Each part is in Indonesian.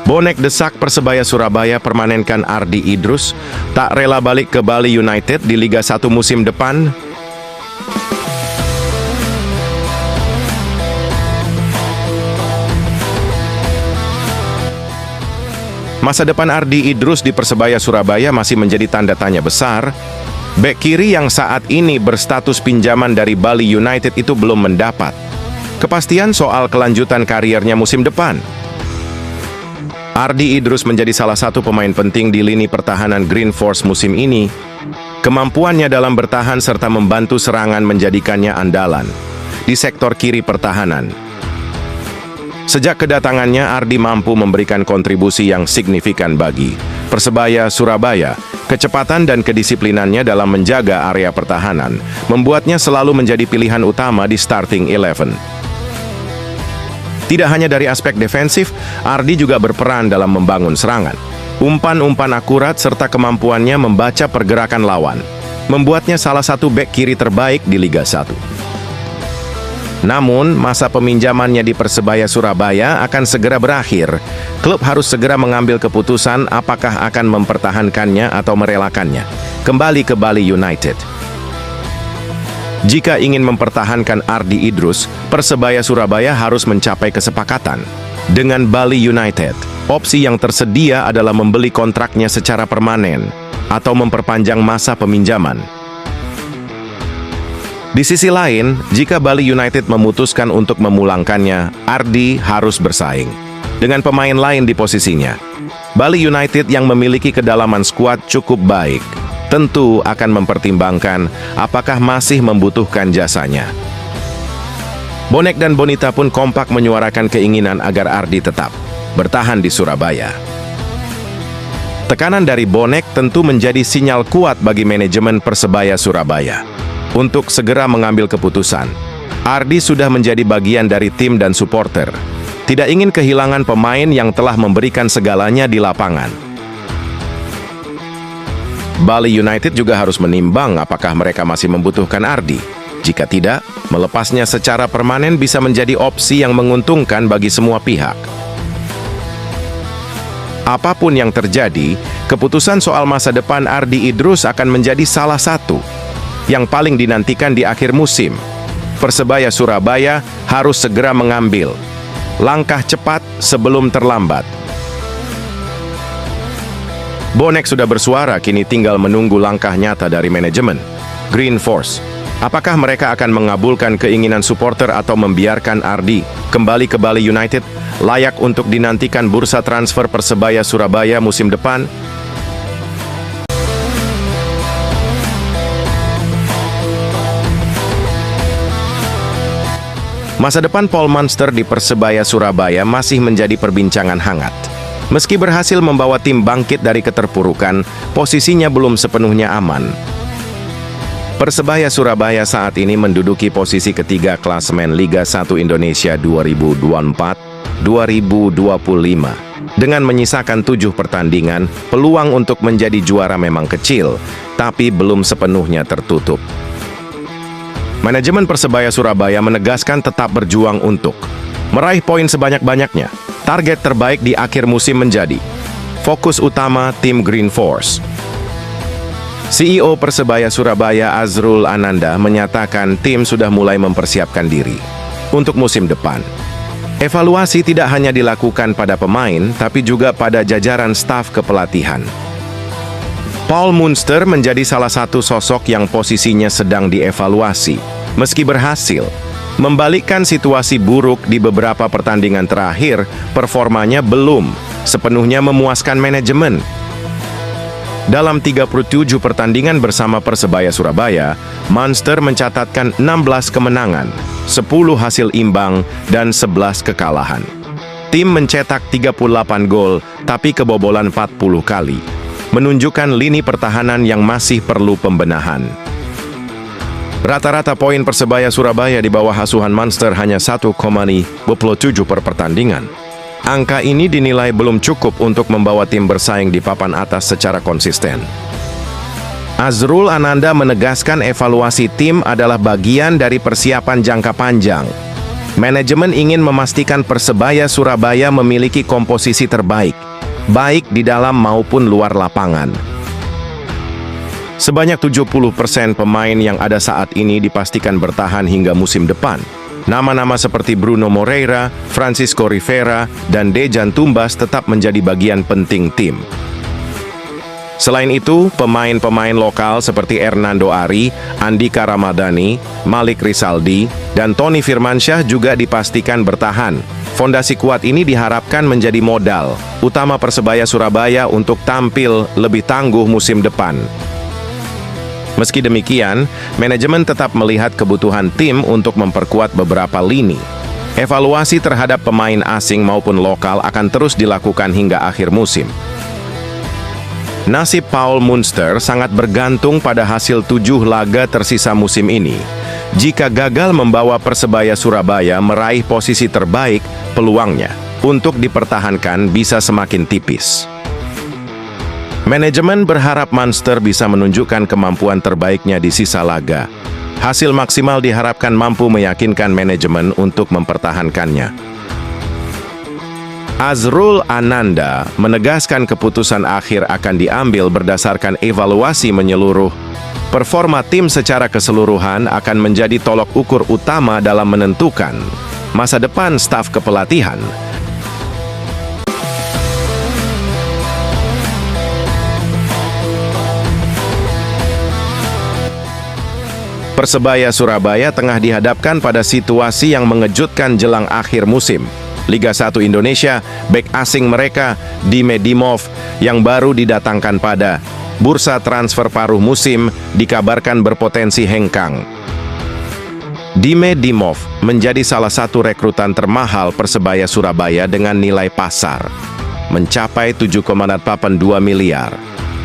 Bonek desak Persebaya Surabaya permanenkan Ardi Idrus, tak rela balik ke Bali United di Liga 1 musim depan. Masa depan Ardi Idrus di Persebaya Surabaya masih menjadi tanda tanya besar. Bek kiri yang saat ini berstatus pinjaman dari Bali United itu belum mendapat kepastian soal kelanjutan kariernya musim depan. Ardi Idrus menjadi salah satu pemain penting di lini pertahanan Green Force musim ini. Kemampuannya dalam bertahan serta membantu serangan menjadikannya andalan di sektor kiri pertahanan. Sejak kedatangannya, Ardi mampu memberikan kontribusi yang signifikan bagi Persebaya Surabaya. Kecepatan dan kedisiplinannya dalam menjaga area pertahanan membuatnya selalu menjadi pilihan utama di starting 11. Tidak hanya dari aspek defensif, Ardi juga berperan dalam membangun serangan. Umpan-umpan akurat serta kemampuannya membaca pergerakan lawan membuatnya salah satu bek kiri terbaik di Liga 1. Namun, masa peminjamannya di Persebaya Surabaya akan segera berakhir. Klub harus segera mengambil keputusan apakah akan mempertahankannya atau merelakannya kembali ke Bali United. Jika ingin mempertahankan Ardi Idrus, Persebaya Surabaya harus mencapai kesepakatan dengan Bali United. Opsi yang tersedia adalah membeli kontraknya secara permanen atau memperpanjang masa peminjaman. Di sisi lain, jika Bali United memutuskan untuk memulangkannya, Ardi harus bersaing dengan pemain lain di posisinya. Bali United yang memiliki kedalaman skuad cukup baik tentu akan mempertimbangkan apakah masih membutuhkan jasanya. Bonek dan Bonita pun kompak menyuarakan keinginan agar Ardi tetap bertahan di Surabaya. Tekanan dari Bonek tentu menjadi sinyal kuat bagi manajemen Persebaya Surabaya untuk segera mengambil keputusan. Ardi sudah menjadi bagian dari tim dan supporter, tidak ingin kehilangan pemain yang telah memberikan segalanya di lapangan. Bali United juga harus menimbang apakah mereka masih membutuhkan Ardi. Jika tidak, melepasnya secara permanen bisa menjadi opsi yang menguntungkan bagi semua pihak. Apapun yang terjadi, keputusan soal masa depan Ardi Idrus akan menjadi salah satu yang paling dinantikan di akhir musim. Persebaya Surabaya harus segera mengambil langkah cepat sebelum terlambat. Bonek sudah bersuara, kini tinggal menunggu langkah nyata dari manajemen Green Force. Apakah mereka akan mengabulkan keinginan supporter atau membiarkan Ardi kembali ke Bali United, layak untuk dinantikan bursa transfer Persebaya Surabaya musim depan? Masa depan Paul Munster di Persebaya Surabaya masih menjadi perbincangan hangat. Meski berhasil membawa tim bangkit dari keterpurukan, posisinya belum sepenuhnya aman. Persebaya Surabaya saat ini menduduki posisi ketiga klasemen Liga 1 Indonesia 2024-2025. Dengan menyisakan 7 pertandingan, peluang untuk menjadi juara memang kecil, tapi belum sepenuhnya tertutup. Manajemen Persebaya Surabaya menegaskan tetap berjuang untuk meraih poin sebanyak-banyaknya. Target terbaik di akhir musim menjadi fokus utama tim Green Force. CEO Persebaya Surabaya Azrul Ananda menyatakan tim sudah mulai mempersiapkan diri untuk musim depan. Evaluasi tidak hanya dilakukan pada pemain, tapi juga pada jajaran staf kepelatihan. Paul Munster menjadi salah satu sosok yang posisinya sedang dievaluasi. Meski berhasil membalikkan situasi buruk di beberapa pertandingan terakhir, performanya belum sepenuhnya memuaskan manajemen. Dalam 37 pertandingan bersama Persebaya Surabaya, Munster mencatatkan 16 kemenangan, 10 hasil imbang, dan 11 kekalahan. Tim mencetak 38 gol, tapi kebobolan 40 kali, menunjukkan lini pertahanan yang masih perlu pembenahan. Rata-rata poin Persebaya Surabaya di bawah asuhan Munster hanya 1,27 per pertandingan. Angka ini dinilai belum cukup untuk membawa tim bersaing di papan atas secara konsisten. Azrul Ananda menegaskan evaluasi tim adalah bagian dari persiapan jangka panjang. Manajemen ingin memastikan Persebaya Surabaya memiliki komposisi terbaik, baik di dalam maupun luar lapangan. Sebanyak 70% pemain yang ada saat ini dipastikan bertahan hingga musim depan. Nama-nama seperti Bruno Moreira, Francisco Rivera, dan Dejan Tumbas tetap menjadi bagian penting tim. Selain itu, pemain-pemain lokal seperti Hernando Ari, Andika Ramadhani, Malik Rizaldi, dan Tony Firmansyah juga dipastikan bertahan. Fondasi kuat ini diharapkan menjadi modal utama Persebaya Surabaya untuk tampil lebih tangguh musim depan. Meski demikian, manajemen tetap melihat kebutuhan tim untuk memperkuat beberapa lini. Evaluasi terhadap pemain asing maupun lokal akan terus dilakukan hingga akhir musim. Nasib Paul Munster sangat bergantung pada hasil 7 laga tersisa musim ini. Jika gagal membawa Persebaya Surabaya meraih posisi terbaik, peluangnya untuk dipertahankan bisa semakin tipis. Manajemen berharap Munster bisa menunjukkan kemampuan terbaiknya di sisa laga. Hasil maksimal diharapkan mampu meyakinkan manajemen untuk mempertahankannya. Azrul Ananda menegaskan keputusan akhir akan diambil berdasarkan evaluasi menyeluruh. Performa tim secara keseluruhan akan menjadi tolok ukur utama dalam menentukan masa depan staf kepelatihan. Persebaya Surabaya tengah dihadapkan pada situasi yang mengejutkan jelang akhir musim. Liga 1 Indonesia, bek asing mereka, Dime Dimov, yang baru didatangkan pada bursa transfer paruh musim, dikabarkan berpotensi hengkang. Dime Dimov menjadi salah satu rekrutan termahal Persebaya Surabaya dengan nilai pasar mencapai 7,82 miliar.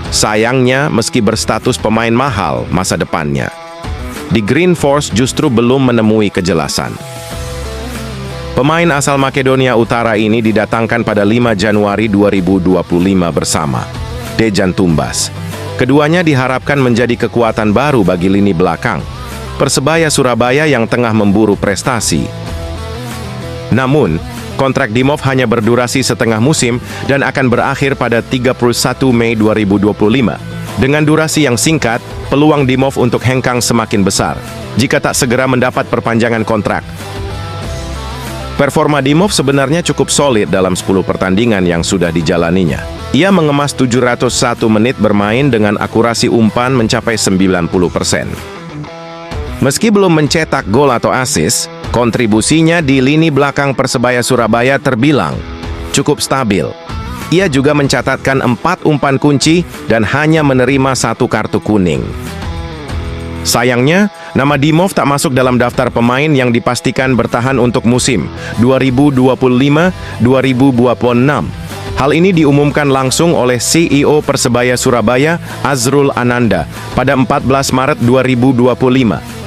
Sayangnya, meski berstatus pemain mahal masa depannya, di Green Force justru belum menemui kejelasan. Pemain asal Makedonia Utara ini didatangkan pada 5 Januari 2025 bersama Dejan Tumbas. Keduanya diharapkan menjadi kekuatan baru bagi lini belakang Persebaya Surabaya yang tengah memburu prestasi. Namun, kontrak Dimov hanya berdurasi setengah musim dan akan berakhir pada 31 Mei 2025. Dengan durasi yang singkat, peluang Dimov untuk hengkang semakin besar jika tak segera mendapat perpanjangan kontrak. Performa Dimov sebenarnya cukup solid dalam 10 pertandingan yang sudah dijalaninya. Ia mengemas 701 menit bermain dengan akurasi umpan mencapai 90%. Meski belum mencetak gol atau assist, kontribusinya di lini belakang Persebaya Surabaya terbilang cukup stabil. Ia juga mencatatkan 4 umpan kunci dan hanya menerima 1 kartu kuning. Sayangnya, nama Dimov tak masuk dalam daftar pemain yang dipastikan bertahan untuk musim 2025-2026. Hal ini diumumkan langsung oleh CEO Persebaya Surabaya, Azrul Ananda, pada 14 Maret 2025.